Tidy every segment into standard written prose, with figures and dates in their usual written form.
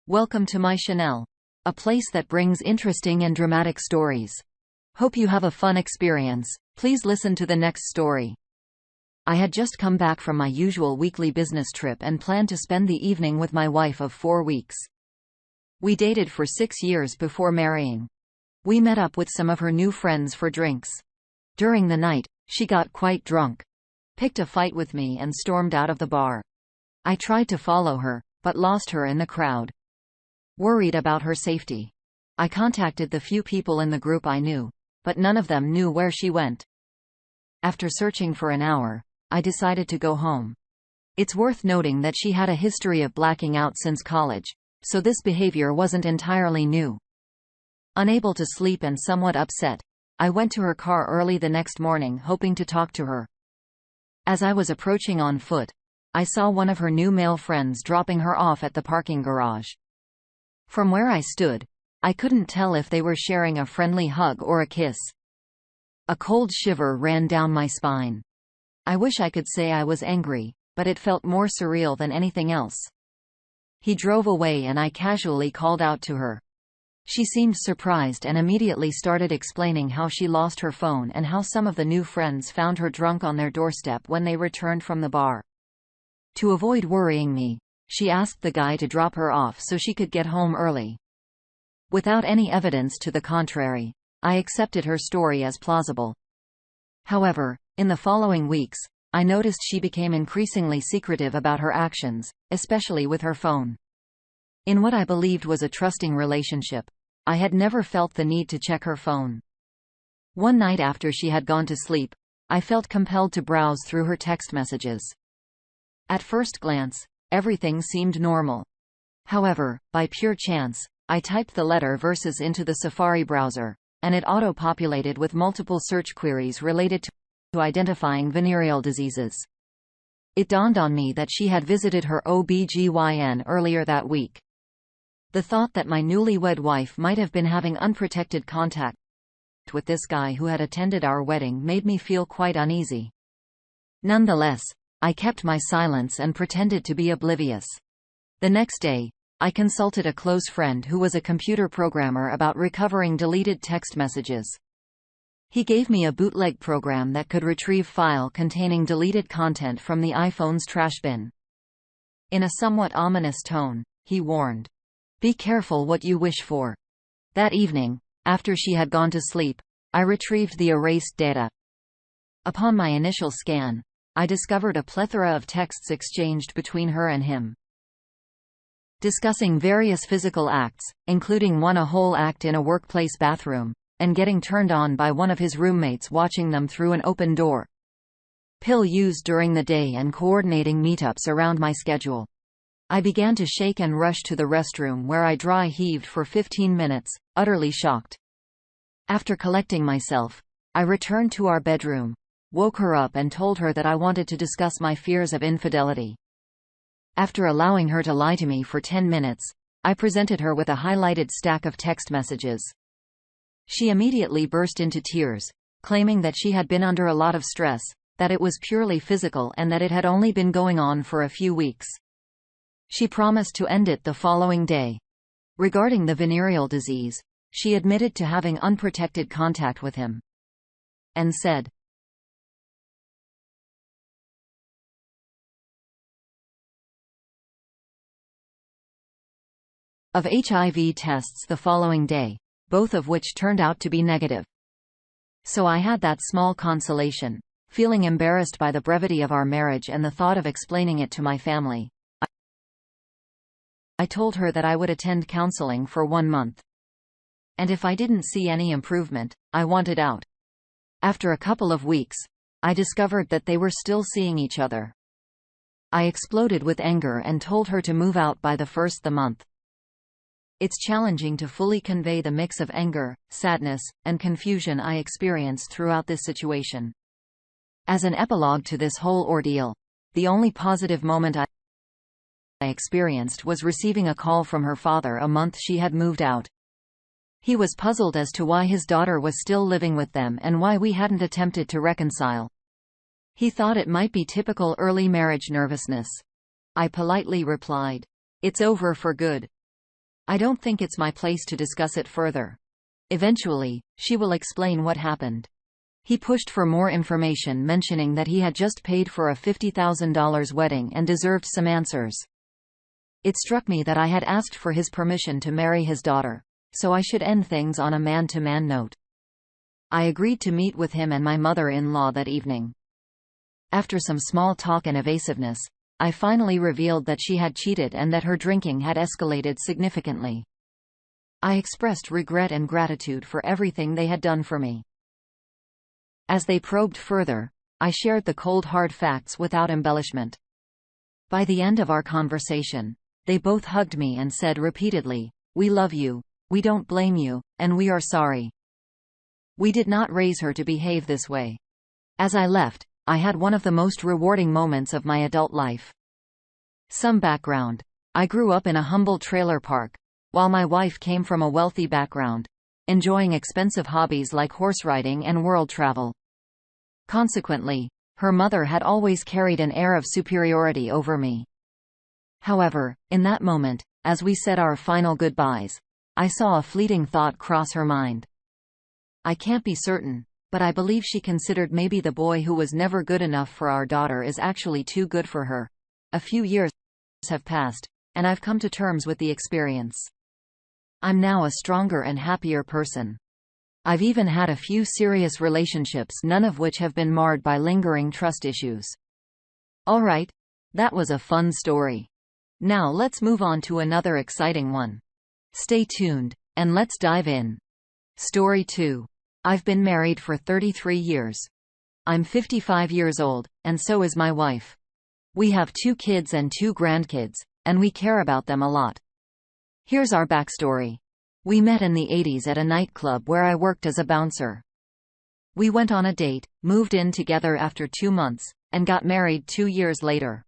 Welcome to my channel, a place that brings interesting and dramatic stories. Hope you have a fun experience. Please listen to the next story. I had just come back from my usual weekly business trip and planned to spend the evening with my wife of 4 weeks. We dated for 6 years before marrying. We met up with some of her new friends for drinks. During the night, she got quite drunk, picked a fight with me and stormed out of the bar. I tried to follow her, but lost her in the crowd. Worried about her safety, I contacted the few people in the group I knew, but none of them knew where she went. After searching for an hour, I decided to go home. It's worth noting that she had a history of blacking out since college, so this behavior wasn't entirely new. Unable to sleep and somewhat upset, I went to her car early the next morning hoping to talk to her. As I was approaching on foot, I saw one of her new male friends dropping her off at the parking garage. From where I stood, I couldn't tell if they were sharing a friendly hug or a kiss. A cold shiver ran down my spine. I wish I could say I was angry, but it felt more surreal than anything else. He drove away and I casually called out to her. She seemed surprised and immediately started explaining how she lost her phone and how some of the new friends found her drunk on their doorstep when they returned from the bar. To avoid worrying me, she asked the guy to drop her off so she could get home early. Without any evidence to the contrary, I accepted her story as plausible. However, in the following weeks, I noticed she became increasingly secretive about her actions, especially with her phone. In what I believed was a trusting relationship, I had never felt the need to check her phone. One night after she had gone to sleep, I felt compelled to browse through her text messages. At first glance, everything seemed normal. However, by pure chance, I typed the letter verses into the Safari browser, and it auto-populated with multiple search queries related to identifying venereal diseases. It dawned on me that she had visited her OB/GYN earlier that week. The thought that my newlywed wife might have been having unprotected contact with this guy who had attended our wedding made me feel quite uneasy. Nonetheless, I kept my silence and pretended to be oblivious. The next day, I consulted a close friend who was a computer programmer about recovering deleted text messages. He gave me a bootleg program that could retrieve file containing deleted content from the iPhone's trash bin. In a somewhat ominous tone, he warned, "Be careful what you wish for." That evening, after she had gone to sleep, I retrieved the erased data. Upon my initial scan, I discovered a plethora of texts exchanged between her and him, discussing various physical acts, including one a whole act in a workplace bathroom, and getting turned on by one of his roommates watching them through an open door. Pill used during the day and coordinating meetups around my schedule. I began to shake and rush to the restroom where I dry heaved for 15 minutes, utterly shocked. After collecting myself, I returned to our bedroom, woke her up and told her that I wanted to discuss my fears of infidelity. After allowing her to lie to me for 10 minutes, I presented her with a highlighted stack of text messages. She immediately burst into tears, claiming that she had been under a lot of stress, that it was purely physical and that it had only been going on for a few weeks. She promised to end it the following day. Regarding the venereal disease, she admitted to having unprotected contact with him, and said, of HIV tests the following day, both of which turned out to be negative. So I had that small consolation. Feeling embarrassed by the brevity of our marriage and the thought of explaining it to my family, I told her that I would attend counseling for 1 month. And if I didn't see any improvement, I wanted out. After a couple of weeks, I discovered that they were still seeing each other. I exploded with anger and told her to move out by the first of the month. It's challenging to fully convey the mix of anger, sadness, and confusion I experienced throughout this situation. As an epilogue to this whole ordeal, the only positive moment I experienced was receiving a call from her father a month she had moved out. He was puzzled as to why his daughter was still living with them and why we hadn't attempted to reconcile. He thought it might be typical early marriage nervousness. I politely replied, "It's over for good." I don't think it's my place to discuss it further. Eventually, she will explain what happened. He pushed for more information, mentioning that he had just paid for a $50,000 wedding and deserved some answers. It struck me that I had asked for his permission to marry his daughter, so I should end things on a man-to-man note. I agreed to meet with him and my mother-in-law that evening. After some small talk and evasiveness, I finally revealed that she had cheated and that her drinking had escalated significantly. I expressed regret and gratitude for everything they had done for me. As they probed further, I shared the cold hard facts without embellishment. By the end of our conversation, they both hugged me and said repeatedly, "We love you, we don't blame you, and we are sorry." We did not raise her to behave this way. As I left, I had one of the most rewarding moments of my adult life. Some background. I grew up in a humble trailer park, while my wife came from a wealthy background, enjoying expensive hobbies like horse riding and world travel. Consequently, her mother had always carried an air of superiority over me. However, in that moment, as we said our final goodbyes, I saw a fleeting thought cross her mind. I can't be certain, but I believe she considered maybe the boy who was never good enough for our daughter is actually too good for her. A few years have passed, and I've come to terms with the experience. I'm now a stronger and happier person. I've even had a few serious relationships, none of which have been marred by lingering trust issues. Alright, that was a fun story. Now let's move on to another exciting one. Stay tuned, and let's dive in. Story 2. I've been married for 33 years. I'm 55 years old, and so is my wife. We have 2 kids and 2 grandkids, and we care about them a lot. Here's our backstory. We met in the 80s at a nightclub where I worked as a bouncer. We went on a date, moved in together after 2 months, and got married 2 years later.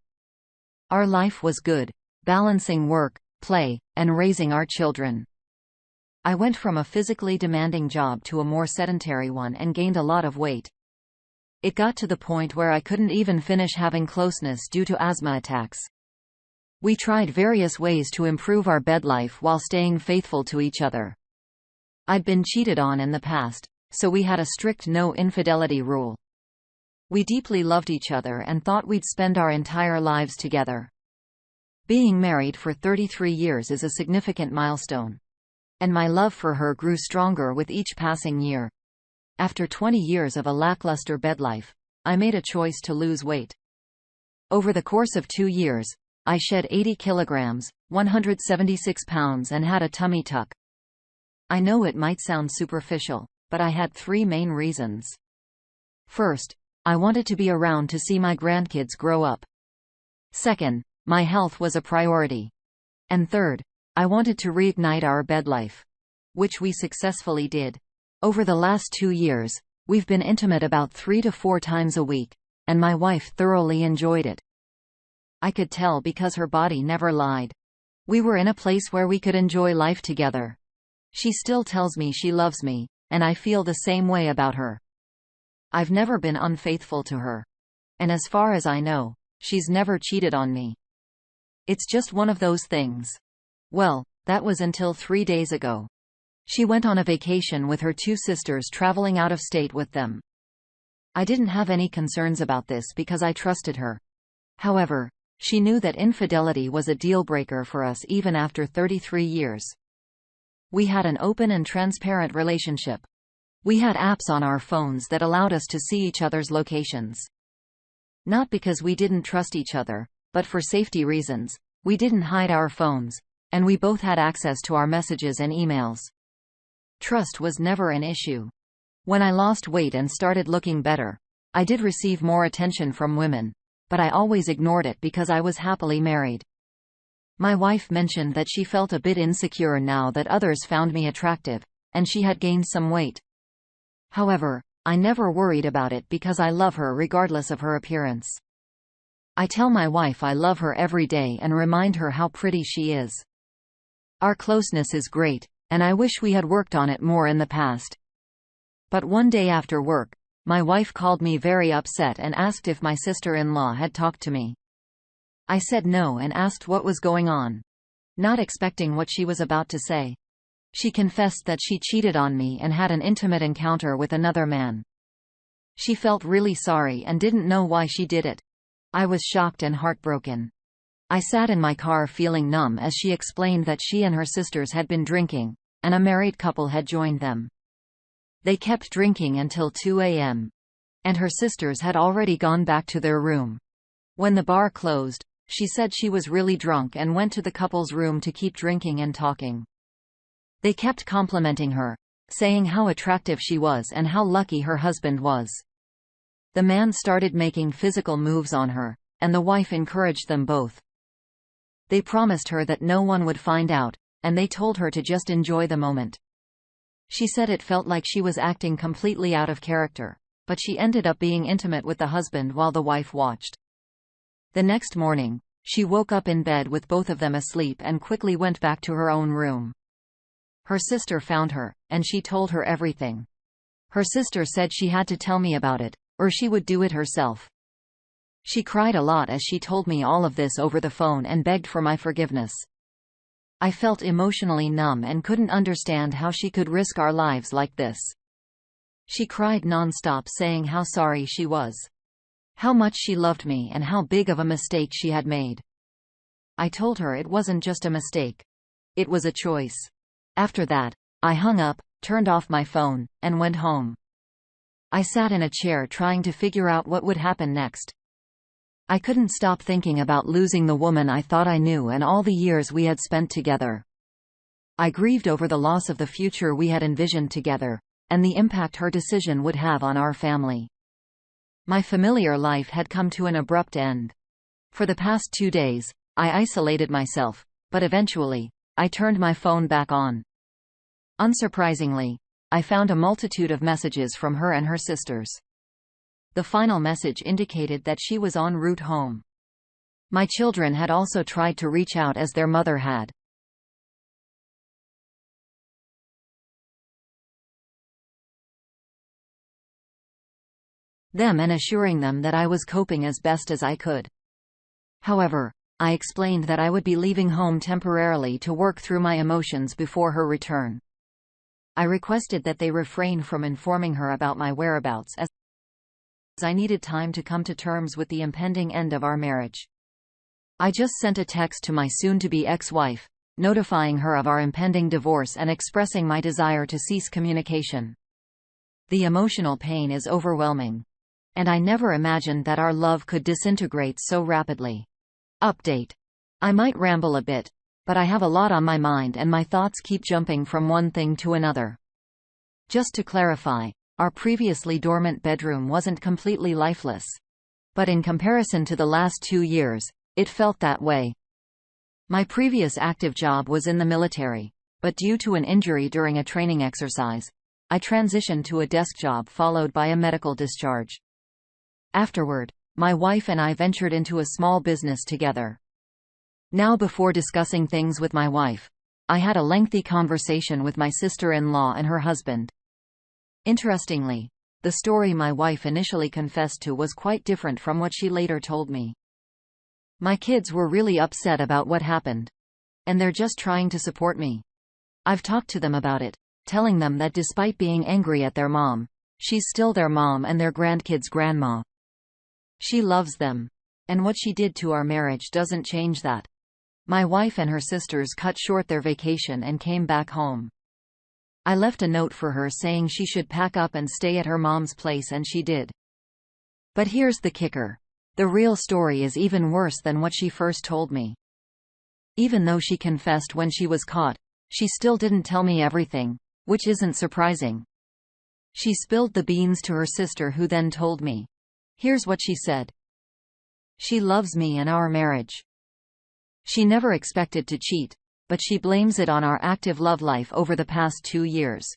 Our life was good, balancing work, play, and raising our children. I went from a physically demanding job to a more sedentary one and gained a lot of weight. It got to the point where I couldn't even finish having closeness due to asthma attacks. We tried various ways to improve our bed life while staying faithful to each other. I'd been cheated on in the past, so we had a strict no infidelity rule. We deeply loved each other and thought we'd spend our entire lives together. Being married for 33 years is a significant milestone, and my love for her grew stronger with each passing year. After 20 years of a lackluster bed life, I made a choice to lose weight. Over the course of 2 years, I shed 80 kilograms, 176 pounds, and had a tummy tuck. I know it might sound superficial, but I had 3 main reasons. First, I wanted to be around to see my grandkids grow up. Second, my health was a priority. And third, I wanted to reignite our bed life. Which we successfully did. Over the last 2 years, we've been intimate about 3 to 4 times a week, and my wife thoroughly enjoyed it. I could tell because her body never lied. We were in a place where we could enjoy life together. She still tells me she loves me, and I feel the same way about her. I've never been unfaithful to her. And as far as I know, she's never cheated on me. It's just one of those things. Well, that was until 3 days ago. She went on a vacation with her 2 sisters, traveling out of state with them. I didn't have any concerns about this because I trusted her. However, she knew that infidelity was a deal-breaker for us even after 33 years. We had an open and transparent relationship. We had apps on our phones that allowed us to see each other's locations. Not because we didn't trust each other, but for safety reasons. We didn't hide our phones, and we both had access to our messages and emails. Trust was never an issue. When I lost weight and started looking better, I did receive more attention from women, but I always ignored it because I was happily married. My wife mentioned that she felt a bit insecure now that others found me attractive, and she had gained some weight. However, I never worried about it because I love her regardless of her appearance. I tell my wife I love her every day and remind her how pretty she is. Our closeness is great, and I wish we had worked on it more in the past. But one day after work, my wife called me very upset and asked if my sister-in-law had talked to me. I said no and asked what was going on. not expecting what she was about to say. She confessed that she cheated on me and had an intimate encounter with another man. She felt really sorry and didn't know why she did it. I was shocked and heartbroken. I sat in my car feeling numb as she explained that she and her sisters had been drinking, and a married couple had joined them. They kept drinking until 2 a.m. and her sisters had already gone back to their room. When the bar closed, she said she was really drunk and went to the couple's room to keep drinking and talking. They kept complimenting her, saying how attractive she was and how lucky her husband was. The man started making physical moves on her, and the wife encouraged them both. They promised her that no one would find out, and they told her to just enjoy the moment. She said it felt like she was acting completely out of character, but she ended up being intimate with the husband while the wife watched. The next morning, she woke up in bed with both of them asleep and quickly went back to her own room. Her sister found her, and she told her everything. Her sister said she had to tell me about it, or she would do it herself. She cried a lot as she told me all of this over the phone and begged for my forgiveness. I felt emotionally numb and couldn't understand how she could risk our lives like this. She cried non-stop saying how sorry she was, how much she loved me and how big of a mistake she had made. I told her it wasn't just a mistake. It was a choice. After that, I hung up, turned off my phone, and went home. I sat in a chair trying to figure out what would happen next. I couldn't stop thinking about losing the woman I thought I knew and all the years we had spent together. I grieved over the loss of the future we had envisioned together, and the impact her decision would have on our family. My familiar life had come to an abrupt end. For the past 2 days, I isolated myself, but eventually, I turned my phone back on. Unsurprisingly, I found a multitude of messages from her and her sisters. The final message indicated that she was en route home. My children had also tried to reach out as their mother had. Them and assuring them that I was coping as best as I could. However, I explained that I would be leaving home temporarily to work through my emotions before her return. I requested that they refrain from informing her about my whereabouts as I needed time to come to terms with the impending end of our marriage. I just sent a text to my soon-to-be ex-wife, notifying her of our impending divorce and expressing my desire to cease communication. The emotional pain is overwhelming. And I never imagined that our love could disintegrate so rapidly. Update. I might ramble a bit, but I have a lot on my mind and my thoughts keep jumping from one thing to another. Just to clarify, our previously dormant bedroom wasn't completely lifeless. But in comparison to the last 2 years, it felt that way. My previous active job was in the military, but due to an injury during a training exercise, I transitioned to a desk job followed by a medical discharge. Afterward, my wife and I ventured into a small business together. Now, before discussing things with my wife, I had a lengthy conversation with my sister-in-law and her husband. Interestingly, the story my wife initially confessed to was quite different from what she later told me. My kids were really upset about what happened. And they're just trying to support me. I've talked to them about it, telling them that despite being angry at their mom, she's still their mom and their grandkids' grandma. She loves them. And what she did to our marriage doesn't change that. My wife and her sisters cut short their vacation and came back home. I left a note for her saying she should pack up and stay at her mom's place, and she did. But here's the kicker. The real story is even worse than what she first told me. Even though she confessed when she was caught, she still didn't tell me everything, which isn't surprising. She spilled the beans to her sister, who then told me. Here's what she said. She loves me and our marriage. She never expected to cheat, but she blames it on our active love life over the past 2 years.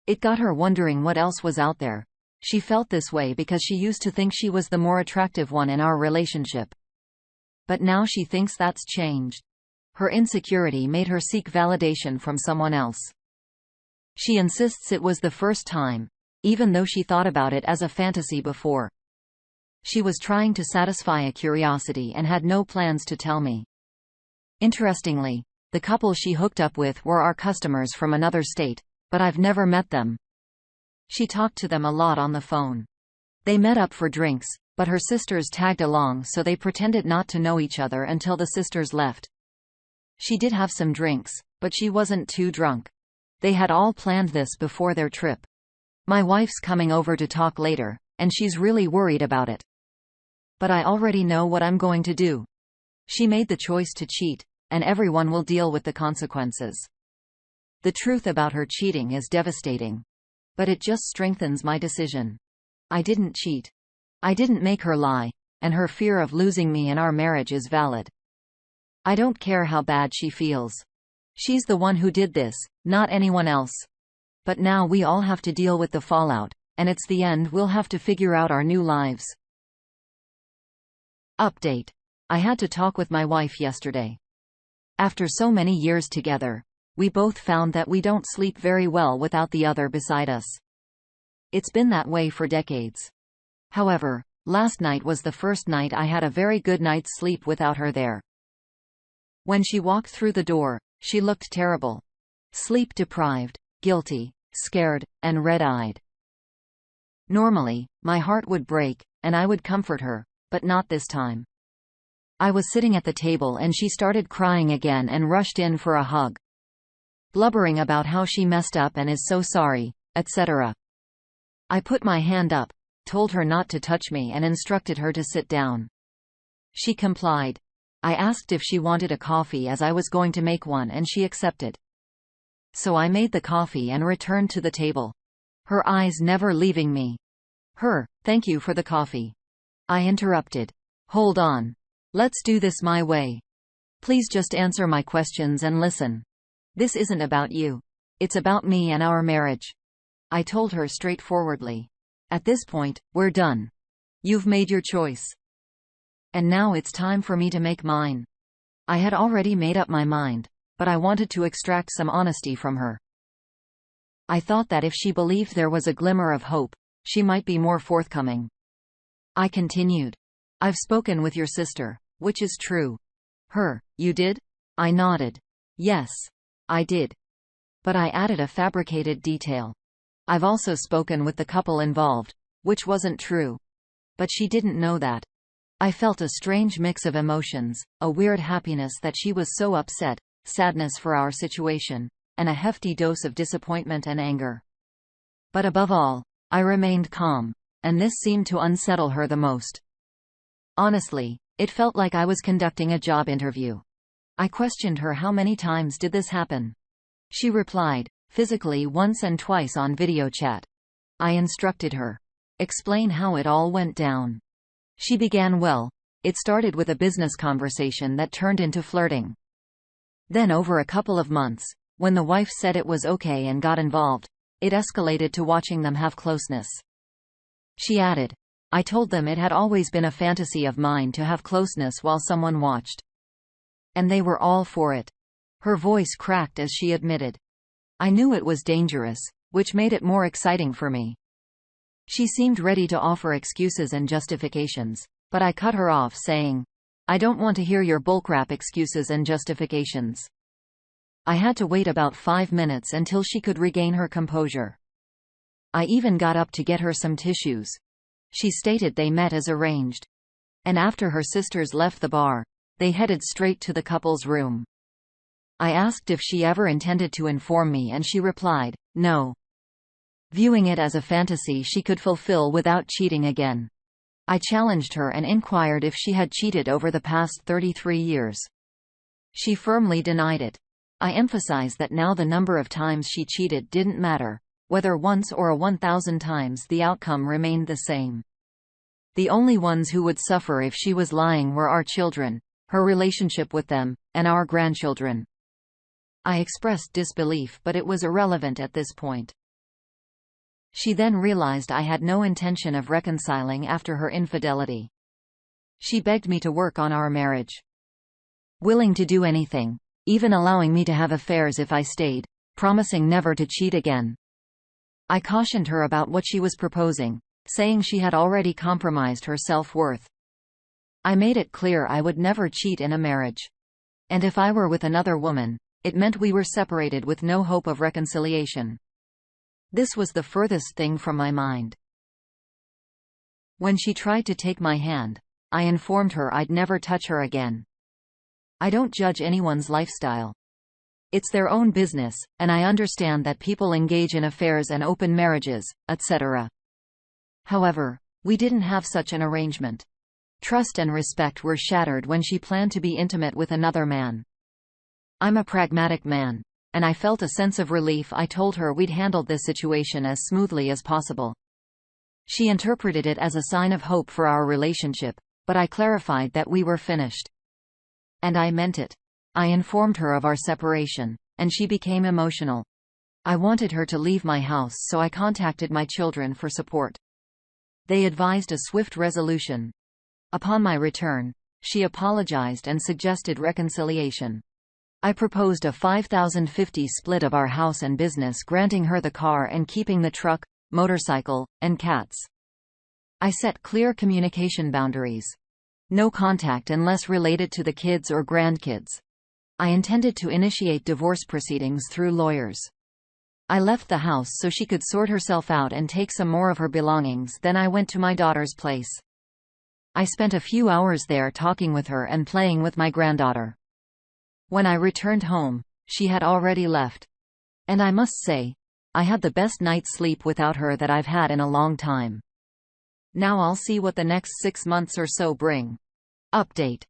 It got her wondering what else was out there. She felt this way because she used to think she was the more attractive one in our relationship. But now she thinks that's changed. Her insecurity made her seek validation from someone else. She insists it was the first time, even though she thought about it as a fantasy before. She was trying to satisfy a curiosity and had no plans to tell me. Interestingly, the couple she hooked up with were our customers from another state, but I've never met them. She talked to them a lot on the phone. They met up for drinks, but her sisters tagged along, so they pretended not to know each other until the sisters left. She did have some drinks, but she wasn't too drunk. They had all planned this before their trip. My wife's coming over to talk later, and she's really worried about it. But I already know what I'm going to do. She made the choice to cheat, and everyone will deal with the consequences. The truth about her cheating is devastating. But it just strengthens my decision. I didn't cheat. I didn't make her lie, and her fear of losing me in our marriage is valid. I don't care how bad she feels. She's the one who did this, not anyone else. But now we all have to deal with the fallout, and it's the end. We'll have to figure out our new lives. Update. I had to talk with my wife yesterday. After so many years together, we both found that we don't sleep very well without the other beside us. It's been that way for decades. However, last night was the first night I had a very good night's sleep without her there. When she walked through the door, she looked terrible. Sleep-deprived, guilty, scared, and red-eyed. Normally, my heart would break, and I would comfort her, but not this time. I was sitting at the table and she started crying again and rushed in for a hug. Blubbering about how she messed up and is so sorry, etc. I put my hand up, told her not to touch me and instructed her to sit down. She complied. I asked if she wanted a coffee as I was going to make one and she accepted. So I made the coffee and returned to the table. Her eyes never leaving me. Thank you for the coffee. I interrupted. Hold on. Let's do this my way. Please just answer my questions and listen. This isn't about you. It's about me and our marriage. I told her straightforwardly. At this point, we're done. You've made your choice. And now it's time for me to make mine. I had already made up my mind, but I wanted to extract some honesty from her. I thought that if she believed there was a glimmer of hope, she might be more forthcoming. I continued. I've spoken with your sister, which is true. You did? I nodded. Yes, I did. But I added a fabricated detail. I've also spoken with the couple involved, which wasn't true. But she didn't know that. I felt a strange mix of emotions, a weird happiness that she was so upset, sadness for our situation, and a hefty dose of disappointment and anger. But above all, I remained calm, and this seemed to unsettle her the most. Honestly, it felt like I was conducting a job interview. I questioned her how many times did this happen. She replied, physically once and twice on video chat. I instructed her. Explain how it all went down. She began well. It started with a business conversation that turned into flirting. Then over a couple of months, when the wife said it was okay and got involved, it escalated to watching them have closeness. She added, I told them it had always been a fantasy of mine to have closeness while someone watched. And they were all for it. Her voice cracked as she admitted. I knew it was dangerous, which made it more exciting for me. She seemed ready to offer excuses and justifications, but I cut her off saying, I don't want to hear your bullcrap excuses and justifications. I had to wait about 5 minutes until she could regain her composure. I even got up to get her some tissues. She stated they met as arranged. And after her sisters left the bar, they headed straight to the couple's room. I asked if she ever intended to inform me and she replied, no. Viewing it as a fantasy she could fulfill without cheating again. I challenged her and inquired if she had cheated over the past 33 years. She firmly denied it. I emphasized that now the number of times she cheated didn't matter. Whether once or 1,000 times, the outcome remained the same. The only ones who would suffer if she was lying were our children, her relationship with them, and our grandchildren. I expressed disbelief, but it was irrelevant at this point. She then realized I had no intention of reconciling after her infidelity. She begged me to work on our marriage. Willing to do anything, even allowing me to have affairs if I stayed, promising never to cheat again. I cautioned her about what she was proposing, saying she had already compromised her self-worth. I made it clear I would never cheat in a marriage. And if I were with another woman, it meant we were separated with no hope of reconciliation. This was the furthest thing from my mind. When she tried to take my hand, I informed her I'd never touch her again. I don't judge anyone's lifestyle. It's their own business, and I understand that people engage in affairs and open marriages, etc. However, we didn't have such an arrangement. Trust and respect were shattered when she planned to be intimate with another man. I'm a pragmatic man, and I felt a sense of relief. I told her we'd handled this situation as smoothly as possible. She interpreted it as a sign of hope for our relationship, but I clarified that we were finished. And I meant it. I informed her of our separation, and she became emotional. I wanted her to leave my house, so I contacted my children for support. They advised a swift resolution. Upon my return, she apologized and suggested reconciliation. I proposed a 50-50 split of our house and business, granting her the car and keeping the truck, motorcycle, and cats. I set clear communication boundaries. No contact unless related to the kids or grandkids. I intended to initiate divorce proceedings through lawyers. I left the house so she could sort herself out and take some more of her belongings. Then I went to my daughter's place. I spent a few hours there talking with her and playing with my granddaughter. When I returned home, she had already left. And I must say, I had the best night's sleep without her that I've had in a long time. Now I'll see what the next 6 months or so bring. Update.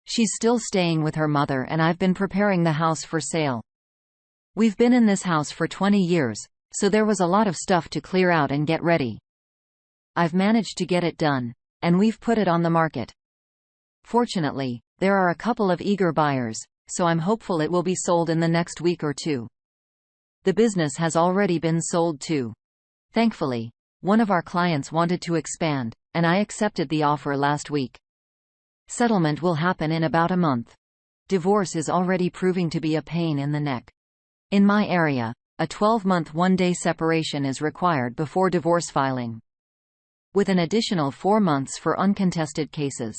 She's still staying with her mother, and I've been preparing the house for sale. We've been in this house for 20 years, so there was a lot of stuff to clear out and get ready. I've managed to get it done, and we've put it on the market. Fortunately, there are a couple of eager buyers, so I'm hopeful it will be sold in the next week or two. The business has already been sold too. Thankfully, one of our clients wanted to expand, and I accepted the offer last week. Settlement will happen in about a month. Divorce is already proving to be a pain in the neck. In my area, a 12-month one-day separation is required before divorce filing, with an additional 4 months for uncontested cases.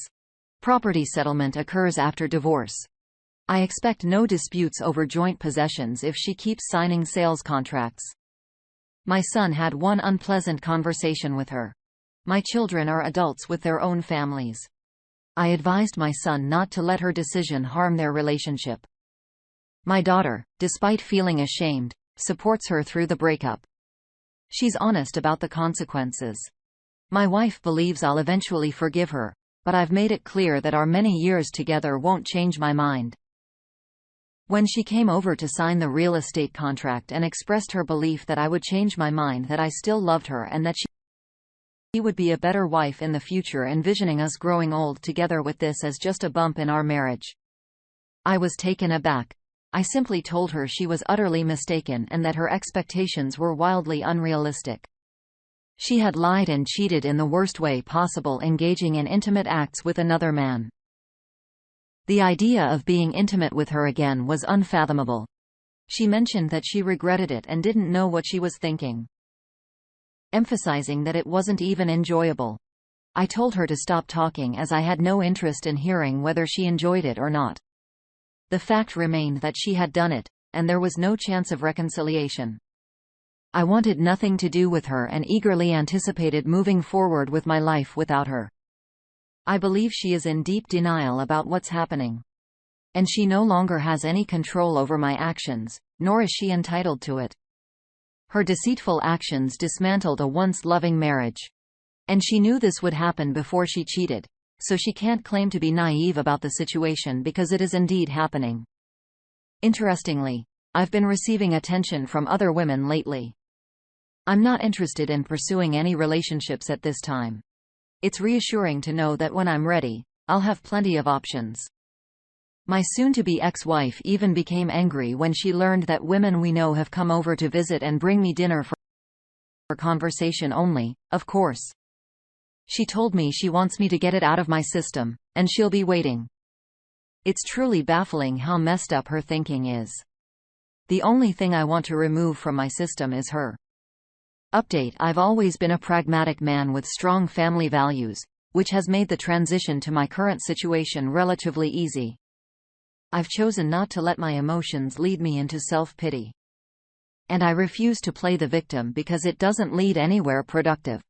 Property settlement occurs after divorce. I expect no disputes over joint possessions if she keeps signing sales contracts. My son had one unpleasant conversation with her. My children are adults with their own families. I advised my son not to let her decision harm their relationship. My daughter, despite feeling ashamed, supports her through the breakup. She's honest about the consequences. My wife believes I'll eventually forgive her, but I've made it clear that our many years together won't change my mind. When she came over to sign the real estate contract and expressed her belief that I would change my mind, that I still loved her and that she would be a better wife in the future, envisioning us growing old together with this as just a bump in our marriage, I was taken aback. I simply told her she was utterly mistaken and that her expectations were wildly unrealistic. She had lied and cheated in the worst way possible, engaging in intimate acts with another man. The idea of being intimate with her again was unfathomable. She mentioned that she regretted it and didn't know what she was thinking, emphasizing that it wasn't even enjoyable. I told her to stop talking, as I had no interest in hearing whether she enjoyed it or not. The fact remained that she had done it, and there was no chance of reconciliation. I wanted nothing to do with her and eagerly anticipated moving forward with my life without her. I believe she is in deep denial about what's happening. And she no longer has any control over my actions, nor is she entitled to it. Her deceitful actions dismantled a once loving marriage. And she knew this would happen before she cheated, so she can't claim to be naive about the situation because it is indeed happening. Interestingly, I've been receiving attention from other women lately. I'm not interested in pursuing any relationships at this time. It's reassuring to know that when I'm ready, I'll have plenty of options. My soon-to-be ex-wife even became angry when she learned that women we know have come over to visit and bring me dinner for conversation only, of course. She told me she wants me to get it out of my system, and she'll be waiting. It's truly baffling how messed up her thinking is. The only thing I want to remove from my system is her. Update: I've always been a pragmatic man with strong family values, which has made the transition to my current situation relatively easy. I've chosen not to let my emotions lead me into self-pity. And I refuse to play the victim because it doesn't lead anywhere productive.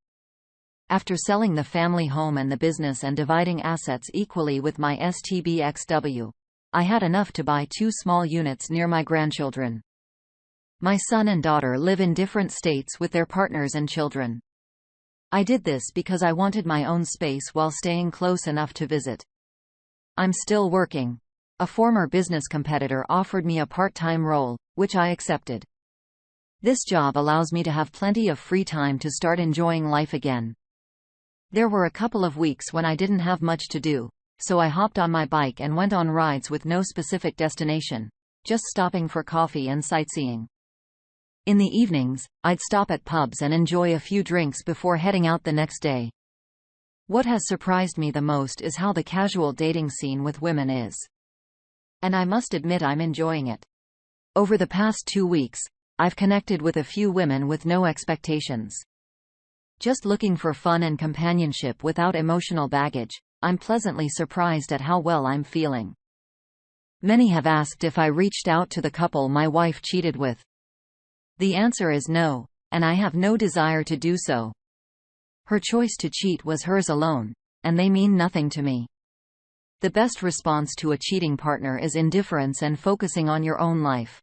After selling the family home and the business and dividing assets equally with my STBXW, I had enough to buy 2 small units near my grandchildren. My son and daughter live in different states with their partners and children. I did this because I wanted my own space while staying close enough to visit. I'm still working. A former business competitor offered me a part-time role, which I accepted. This job allows me to have plenty of free time to start enjoying life again. There were a couple of weeks when I didn't have much to do, so I hopped on my bike and went on rides with no specific destination, just stopping for coffee and sightseeing. In the evenings, I'd stop at pubs and enjoy a few drinks before heading out the next day. What has surprised me the most is how the casual dating scene with women is. And I must admit I'm enjoying it. Over the past 2 weeks, I've connected with a few women with no expectations. Just looking for fun and companionship without emotional baggage, I'm pleasantly surprised at how well I'm feeling. Many have asked if I reached out to the couple my wife cheated with. The answer is no, and I have no desire to do so. Her choice to cheat was hers alone, and they mean nothing to me. The best response to a cheating partner is indifference and focusing on your own life.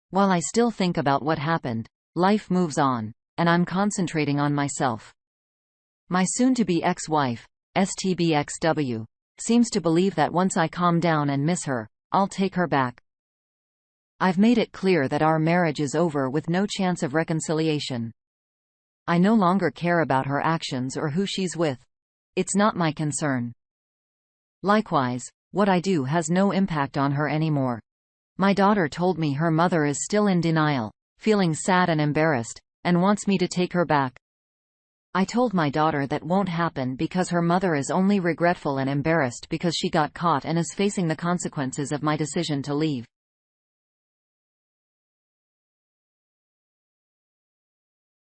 While I still think about what happened, life moves on, and I'm concentrating on myself. My soon-to-be ex-wife, STBXW, seems to believe that once I calm down and miss her, I'll take her back. I've made it clear that our marriage is over with no chance of reconciliation. I no longer care about her actions or who she's with. It's not my concern. Likewise, what I do has no impact on her anymore. My daughter told me her mother is still in denial, feeling sad and embarrassed, and wants me to take her back. I told my daughter that won't happen because her mother is only regretful and embarrassed because she got caught and is facing the consequences of my decision to leave.